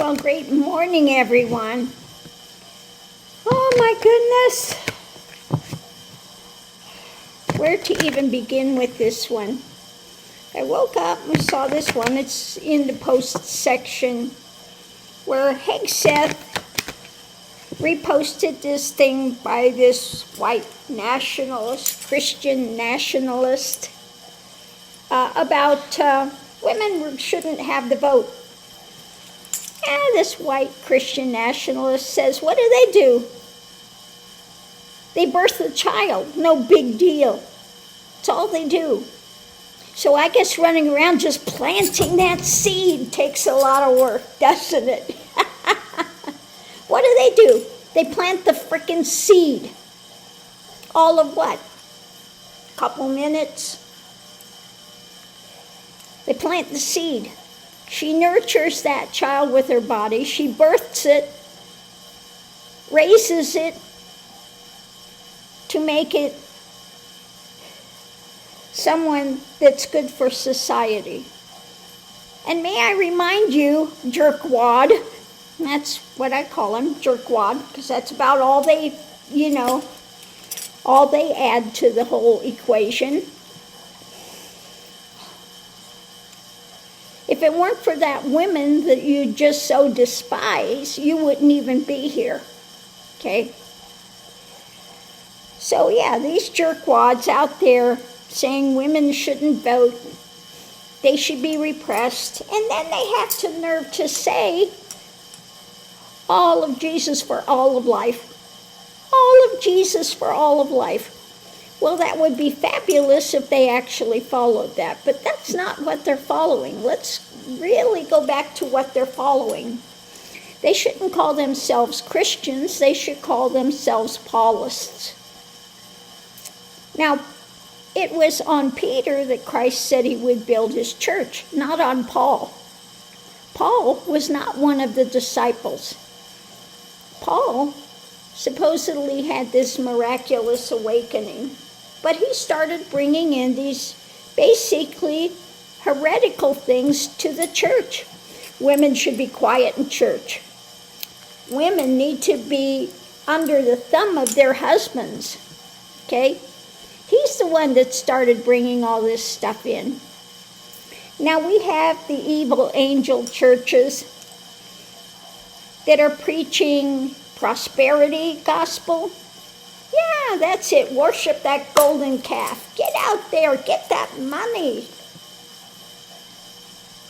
Well, great morning, everyone. Oh, my goodness. Where to even begin with this one? I woke up and saw this one. It's in the post section where Hegseth reposted this thing by this white nationalist, Christian nationalist, about women shouldn't have the vote. And this white Christian nationalist says, what do? They birth a child, no big deal. That's all they do. So I guess running around just planting that seed takes a lot of work, doesn't it? What do? They plant the frickin' seed. All of what? Couple minutes. They plant the seed. She nurtures that child with her body. She births it, raises it to make it someone that's good for society. And may I remind you, jerkwad, that's what I call them, jerkwad, because that's about all they, all they add to the whole equation. If it weren't for that women that you just so despise, you wouldn't even be here, okay? So yeah, these jerkwads out there saying women shouldn't vote, they should be repressed, and then they have the nerve to say, all of Jesus for all of life. All of Jesus for all of life. Well, that would be fabulous if they actually followed that, but that's not what they're following. Let's really go back to what they're following. They shouldn't call themselves Christians, they should call themselves Paulists. Now, it was on Peter that Christ said he would build his church, not on Paul. Paul was not one of the disciples. Paul supposedly had this miraculous awakening, but he started bringing in these basically heretical things to the church. Women should be quiet in church. Women need to be under the thumb of their husbands, okay? He's the one that started bringing all this stuff in. Now we have the evil angel churches that are preaching prosperity gospel. Yeah, that's it. Worship that golden calf. Get out there. Get that money.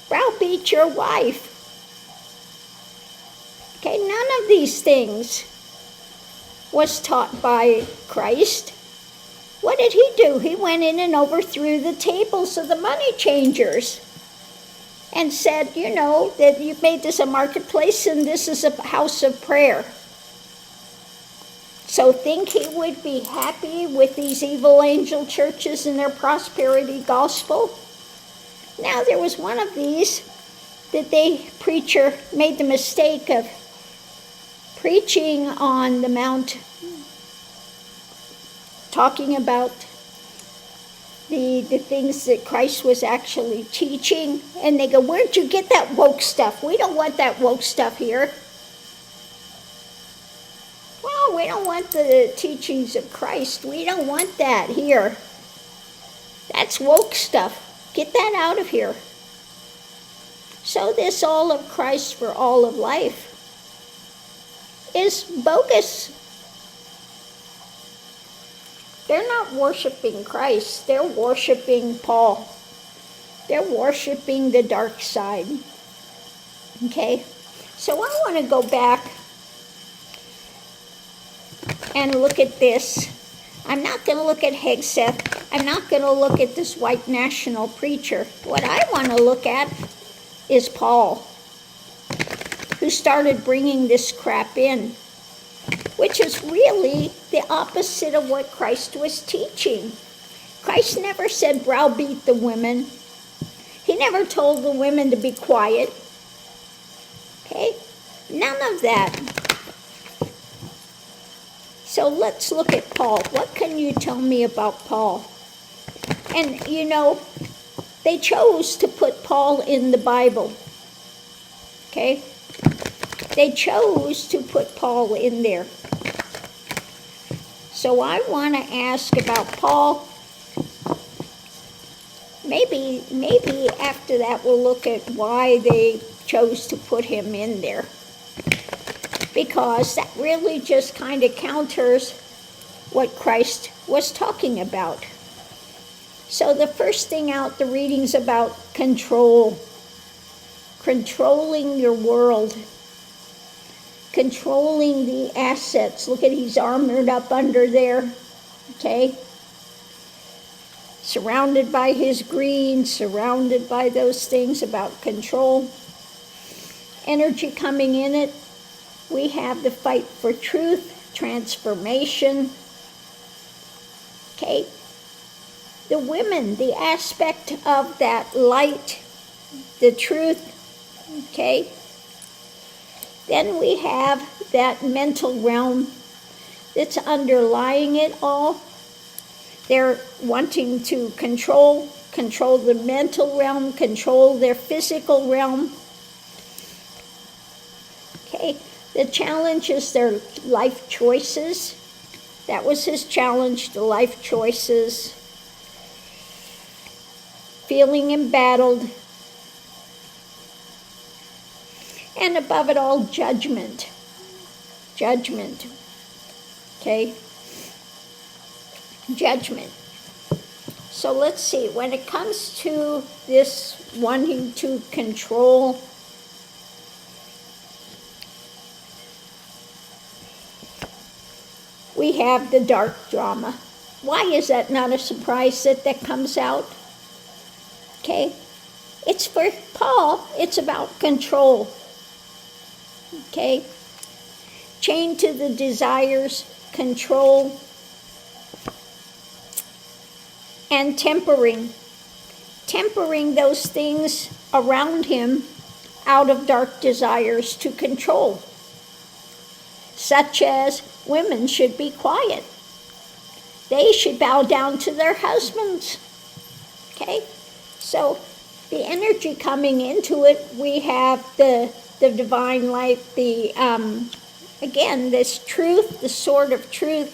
Browbeat your wife. Okay, none of these things was taught by Christ. What did he do? He went in and overthrew the tables of the money changers and said, that you've made this a marketplace and this is a house of prayer. So think he would be happy with these evil angel churches and their prosperity gospel? Now there was one of these that preacher made the mistake of preaching on the Mount, talking about the things that Christ was actually teaching, and they go, where'd you get that woke stuff? We don't want that woke stuff here. Well, we don't want the teachings of Christ. We don't want that here. That's woke stuff. Get that out of here. So this all of Christ for all of life is bogus. They're not worshiping Christ. They're worshiping Paul. They're worshiping the dark side. Okay? So I want to go back and look at this. I'm not going to look at Hegseth. I'm not going to look at this white national preacher. What I want to look at is Paul, who started bringing this crap in, which is really the opposite of what Christ was teaching. Christ never said browbeat the women. He never told the women to be quiet. Okay? None of that. So let's look at Paul. What can you tell me about Paul? And they chose to put Paul in the Bible. Okay? They chose to put Paul in there. So I want to ask about Paul. Maybe after that we'll look at why they chose to put him in there. Because that really just kind of counters what Christ was talking about. So the first thing out, the reading's about control. Controlling your world. Controlling the assets. Look at, he's armored up under there. Okay? Surrounded by his green, surrounded by those things about control. Energy coming in it. We have the fight for truth, transformation. Okay? The women, the aspect of that light, the truth. Okay? Then we have that mental realm that's underlying it all. They're wanting to control the mental realm, control their physical realm. Okay, the challenge is their life choices. That was his challenge, the life choices. Feeling embattled. And above it all, judgment. Judgment. Okay? Judgment. So let's see. When it comes to this wanting to control, we have the dark drama. Why is that not a surprise that comes out? Okay? It's for Paul, it's about control. Okay? Chained to the desires, control, and tempering. Tempering those things around him out of dark desires to control. Such as women should be quiet. They should bow down to their husbands. Okay? So the energy coming into it, we have the divine light, again, this truth, the sword of truth,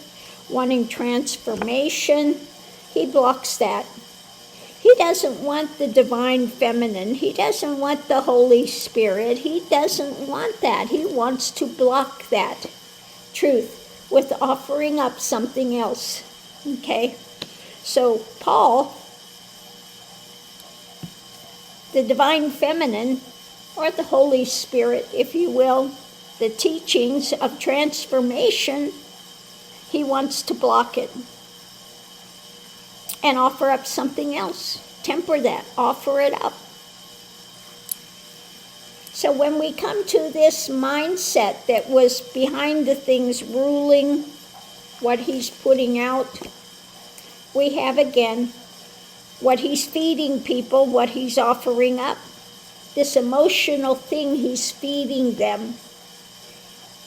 wanting transformation. He blocks that. He doesn't want the divine feminine. He doesn't want the Holy Spirit. He doesn't want that. He wants to block that truth with offering up something else. Okay? So Paul, the divine feminine, or the Holy Spirit, if you will, the teachings of transformation, he wants to block it and offer up something else. Temper that, offer it up. So when we come to this mindset that was behind the things ruling what he's putting out, we have again what he's feeding people, what he's offering up. This emotional thing he's feeding them.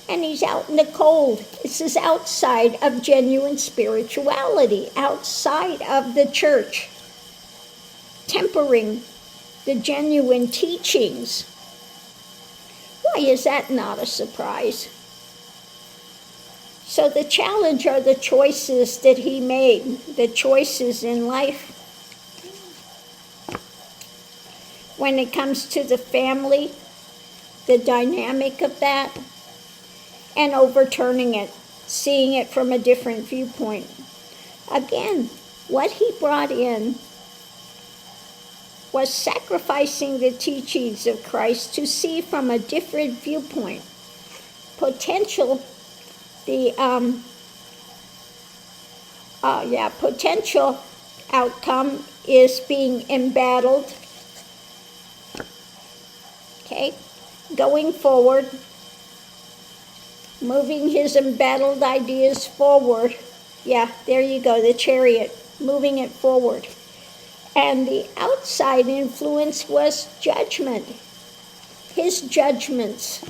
And he's out in the cold. This is outside of genuine spirituality, outside of the church. Tempering the genuine teachings. Why is that not a surprise? So the challenge are the choices that he made, the choices in life. When it comes to the family, the dynamic of that, and overturning it, seeing it from a different viewpoint. Again, what he brought in was sacrificing the teachings of Christ to see from a different viewpoint. Potential outcome is being embattled. Okay, going forward, moving his embattled ideas forward. Yeah, there you go, the chariot, moving it forward. And the outside influence was judgment. His judgments,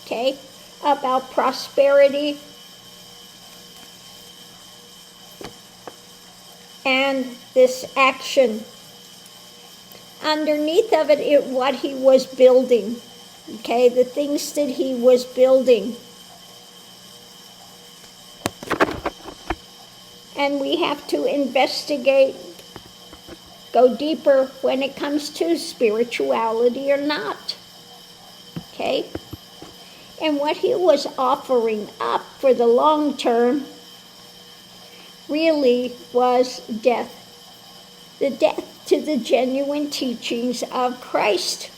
okay, about prosperity and this action. Underneath of it, what he was building. Okay, the things that he was building. And we have to investigate, go deeper when it comes to spirituality or not. Okay? And what he was offering up for the long term really was death. The death to the genuine teachings of Christ.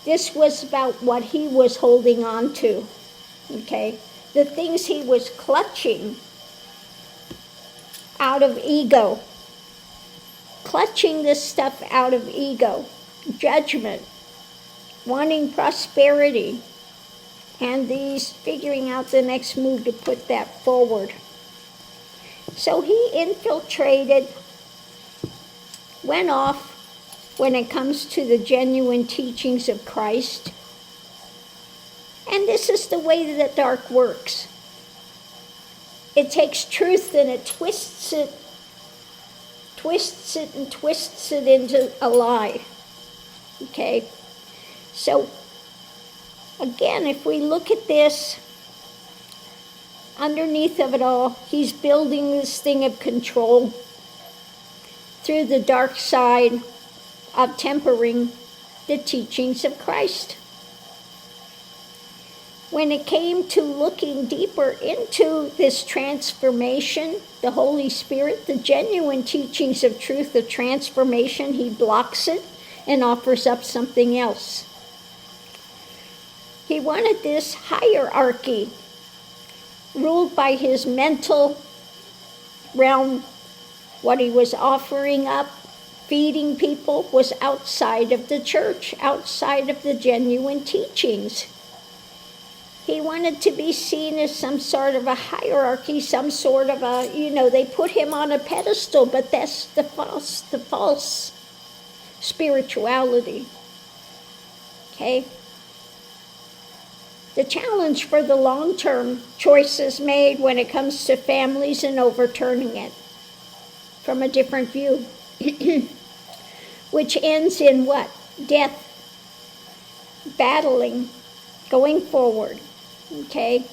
This was about what he was holding on to. Okay? The things he was clutching out of ego. Clutching this stuff out of ego. Judgment. Wanting prosperity. And these figuring out the next move to put that forward. So he infiltrated, went off when it comes to the genuine teachings of Christ. And this is the way that dark works. It takes truth and it twists it into a lie. Okay? So, again, if we look at this, underneath of it all, he's building this thing of control through the dark side of tempering the teachings of Christ. When it came to looking deeper into this transformation, the Holy Spirit, the genuine teachings of truth, of transformation, he blocks it and offers up something else. He wanted this hierarchy ruled by his mental realm. What he was offering up, feeding people, was outside of the church, outside of the genuine teachings. He wanted to be seen as some sort of a hierarchy, some sort of a, they put him on a pedestal, but that's the false spirituality. Okay? The challenge for the long-term choices made when it comes to families and overturning it from a different view, which ends in what? Death, battling, going forward. Okay?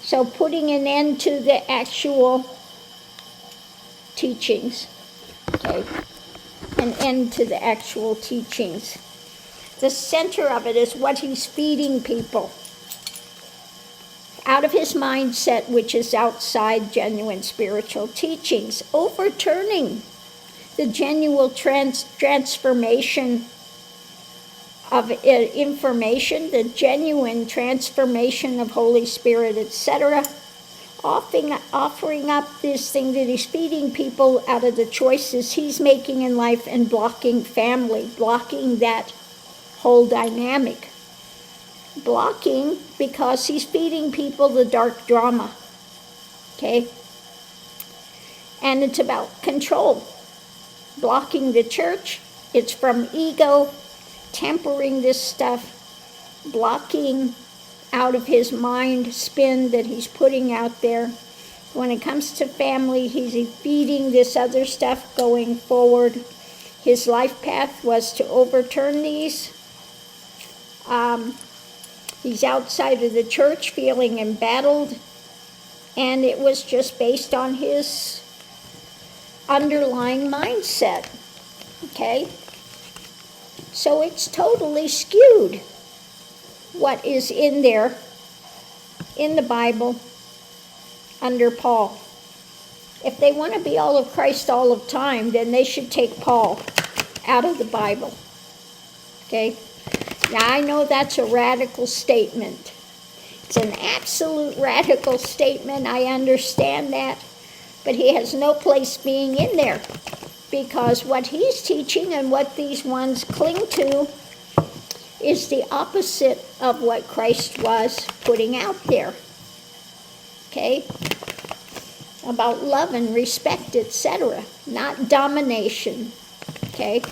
So putting an end to the actual teachings. Okay? An end to the actual teachings. The center of it is what he's feeding people out of his mindset, which is outside genuine spiritual teachings, overturning the genuine transformation of information, the genuine transformation of Holy Spirit, etc., offering up this thing that he's feeding people out of the choices he's making in life and blocking family, blocking that whole dynamic. Blocking because he's feeding people the dark drama. Okay? And it's about control. Blocking the church. It's from ego, tempering this stuff, blocking out of his mind spin that he's putting out there. When it comes to family, he's feeding this other stuff going forward. His life path was to overturn these. He's outside of the church feeling embattled, and it was just based on his underlying mindset. Okay? So it's totally skewed what is in there in the Bible under Paul. If they want to be all of Christ all of time, then they should take Paul out of the Bible. Okay? Now, I know that's a radical statement. It's an absolute radical statement. I understand that. But he has no place being in there. Because what he's teaching and what these ones cling to is the opposite of what Christ was putting out there. Okay? About love and respect, etc. Not domination. Okay?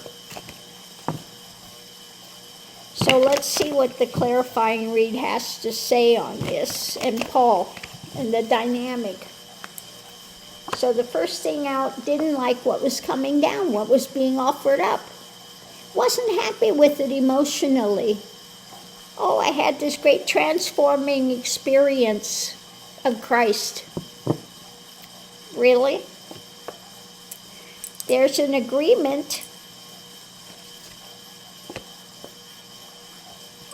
So let's see what the clarifying read has to say on this, and Paul, and the dynamic. So the first thing out, didn't like what was coming down, what was being offered up. wasn't happy with it emotionally. Oh, I had this great transforming experience of Christ. Really? There's an agreement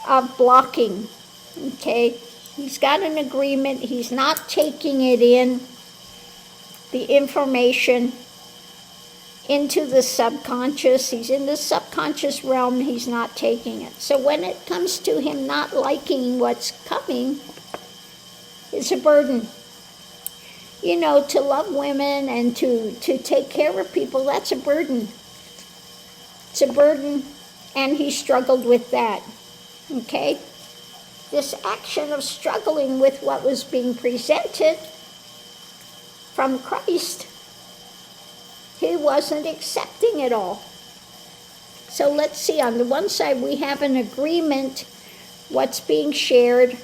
of blocking, okay? He's got an agreement. He's not taking it in, the information, into the subconscious. He's in the subconscious realm. He's not taking it. So when it comes to him not liking what's coming, it's a burden. You know, to love women and to take care of people, that's a burden. It's a burden, and he struggled with that, okay? This action of struggling with what was being presented from Christ, he wasn't accepting it all. So let's see, on the one side we have an agreement, what's being shared.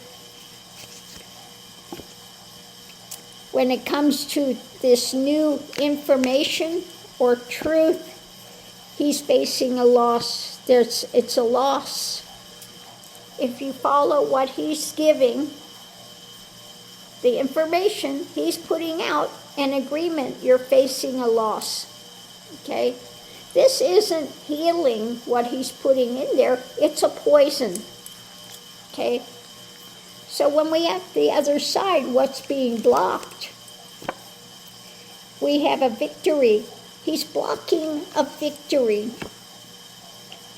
When it comes to this new information or truth, he's facing a loss. It's a loss. If you follow what he's giving, the information he's putting out, an agreement, you're facing a loss. Okay? This isn't healing what he's putting in there, it's a poison. Okay? So when we have the other side, what's being blocked, we have a victory. He's blocking a victory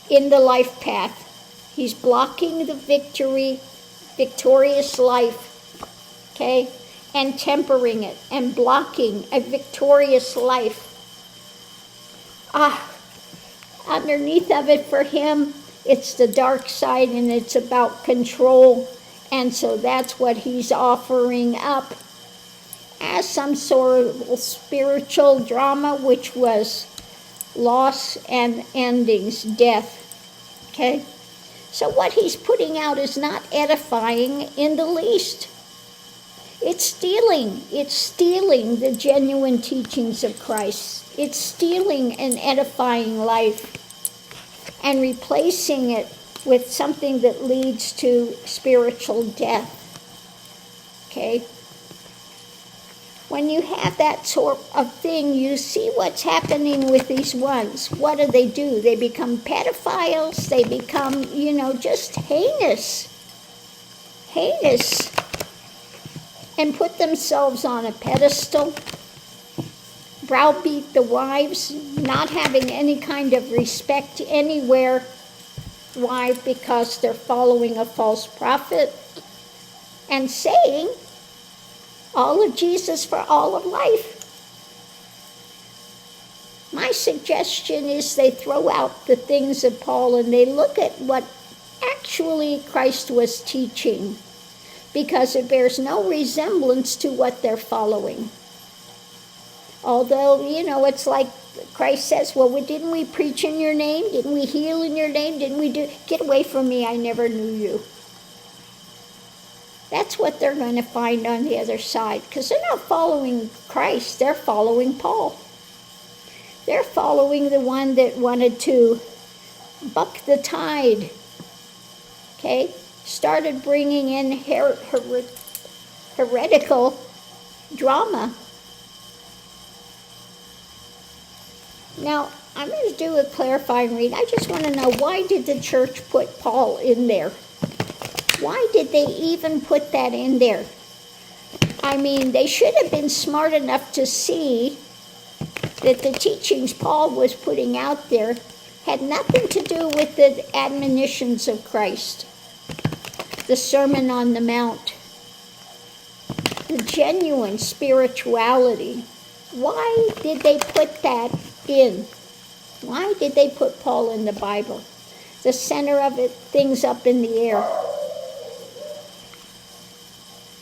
in the life path. He's blocking the victorious life, okay, and tempering it and blocking a victorious life. Underneath of it for him, it's the dark side, and it's about control. And so that's what he's offering up as some sort of spiritual drama, which was loss and endings, death. Okay? So what he's putting out is not edifying in the least. It's stealing. It's stealing the genuine teachings of Christ. It's stealing an edifying life and replacing it with something that leads to spiritual death. Okay? When you have that sort of thing, you see what's happening with these ones. What do? They become pedophiles. They become, just heinous. Heinous. And put themselves on a pedestal. Browbeat the wives, not having any kind of respect anywhere. Why? Because they're following a false prophet and saying all of Jesus for all of life. My suggestion is they throw out the things of Paul and they look at what actually Christ was teaching, because it bears no resemblance to what they're following. Although, it's like Christ says, well, didn't we preach in your name? Didn't we heal in your name? Didn't we do? Get away from me, I never knew you. That's what they're going to find on the other side, because they're not following Christ, they're following Paul. They're following the one that wanted to buck the tide, okay? Started bringing in heretical drama. Now, I'm going to do a clarifying read. I just want to know, why did the church put Paul in there? Why did they even put that in there? I mean, they should have been smart enough to see that the teachings Paul was putting out there had nothing to do with the admonitions of Christ, the Sermon on the Mount, the genuine spirituality. Why did they put that in? Why did they put Paul in the Bible? The center of it, things up in the air.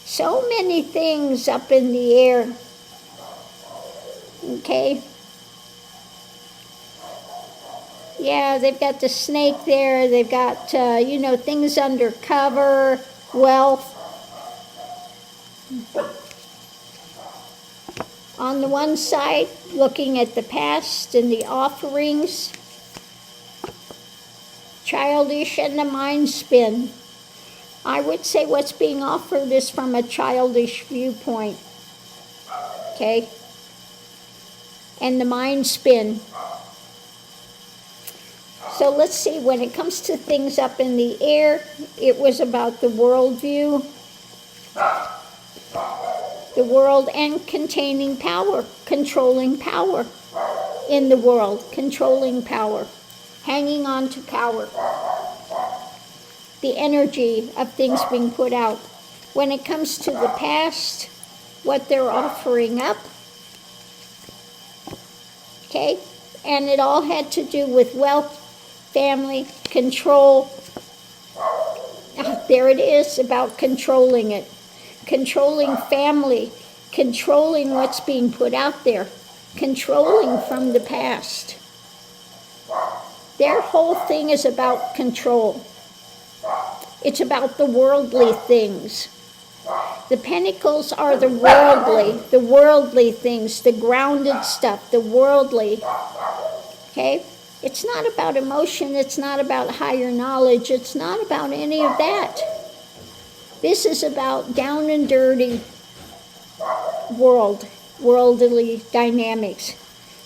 So many things up in the air. Okay? Yeah, they've got the snake there. They've got, things undercover, wealth. On the one side, looking at the past and the offerings. childish and the mind spin. I would say what's being offered is from a childish viewpoint. Okay? And the mind spin. So let's see, when it comes to things up in the air, it was about the worldview, the world, and containing power, controlling power in the world, controlling power, hanging on to power, the energy of things being put out. When it comes to the past, what they're offering up, okay, and it all had to do with wealth, family, control. There it is, about controlling it. Controlling family, controlling what's being put out there, controlling from the past. Their whole thing is about control. It's about the worldly things. The pentacles are the worldly things, the grounded stuff, the worldly. Okay? It's not about emotion, it's not about higher knowledge, it's not about any of that. This is about down and dirty worldly dynamics.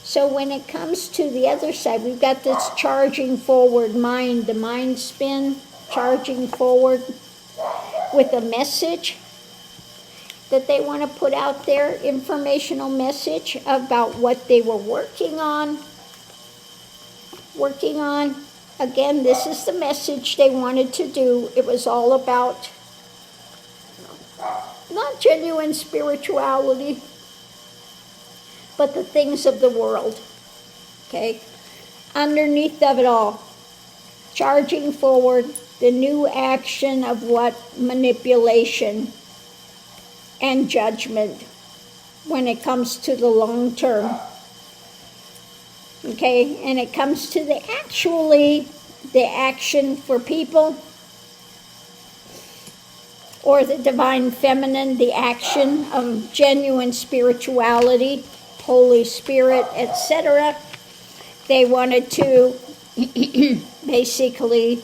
So when it comes to the other side, we've got this charging forward mind, the mind spin, charging forward with a message that they want to put out there, informational message about what they were working on. Again, this is the message they wanted to do. It was all about not genuine spirituality, but the things of the world. Okay? Underneath of it all, charging forward the new action of what? Manipulation and judgment when it comes to the long term. Okay, and it comes to the action for people, or the divine feminine, the action of genuine spirituality, Holy Spirit, etc. They wanted to basically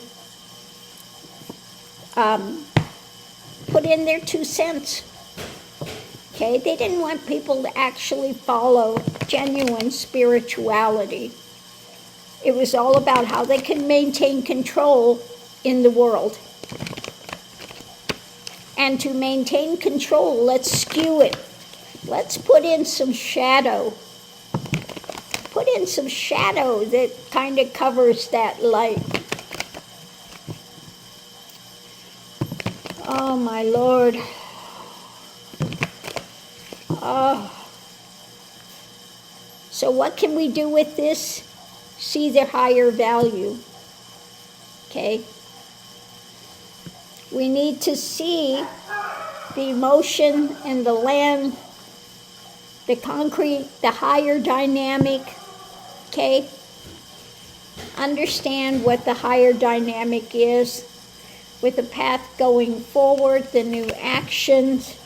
put in their 2 cents. Okay, they didn't want people to actually follow genuine spirituality. It was all about how they can maintain control in the world. And to maintain control, let's skew it. Let's put in some shadow. Put in some shadow that kind of covers that light. Oh, my Lord. So what can we do with this? See the higher value. Okay? We need to see the emotion and the land, the concrete, the higher dynamic. Okay? Understand what the higher dynamic is with the path going forward, the new actions,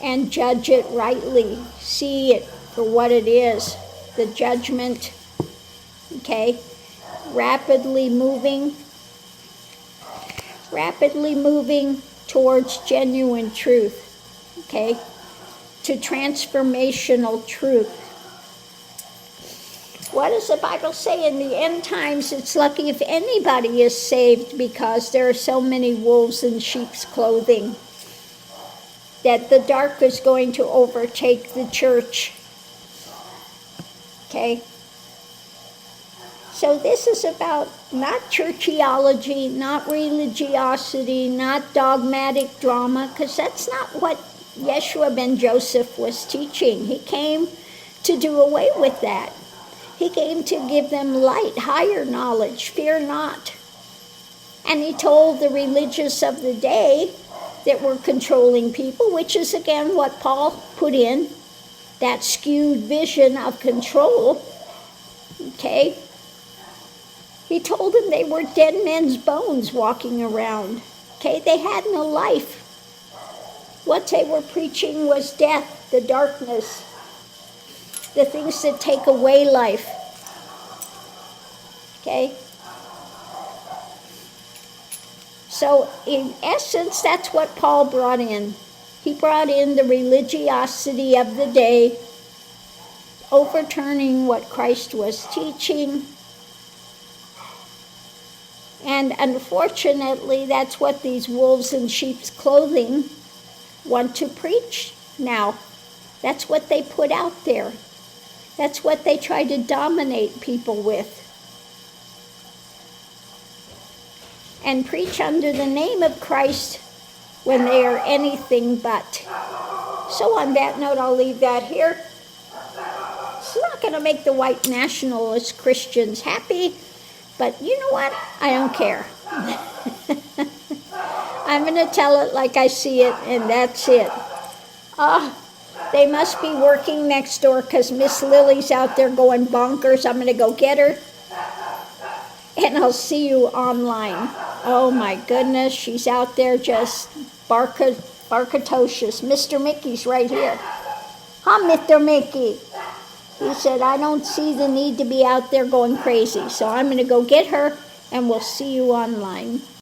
and judge it rightly. See it for what it is, the judgment. Okay? Rapidly moving towards genuine truth. Okay? To transformational truth. What does the Bible say? In the end times, it's lucky if anybody is saved, because there are so many wolves in sheep's clothing, that the dark is going to overtake the church. Okay? So this is about not churchiology, not religiosity, not dogmatic drama, because that's not what Yeshua ben Joseph was teaching. He came to do away with that. He came to give them light, higher knowledge, fear not. And he told the religious of the day that were controlling people, which is again what Paul put in, that skewed vision of control. Okay? He told them they were dead men's bones walking around. Okay? They had no life. What they were preaching was death, the darkness, the things that take away life. Okay? So in essence, that's what Paul brought in. He brought in the religiosity of the day, overturning what Christ was teaching. And unfortunately, that's what these wolves in sheep's clothing want to preach now. That's what they put out there. That's what they try to dominate people with. And preach under the name of Christ when they are anything but. So on that note, I'll leave that here. It's not going to make the white nationalist Christians happy, but you know what? I don't care. I'm going to tell it like I see it, and that's it. They must be working next door because Miss Lily's out there going bonkers. I'm going to go get her, and I'll see you online. Oh my goodness, she's out there just barkatocious. Mr. Mickey's right here. Huh, Mr. Mickey? He said, I don't see the need to be out there going crazy, so I'm going to go get her, and we'll see you online.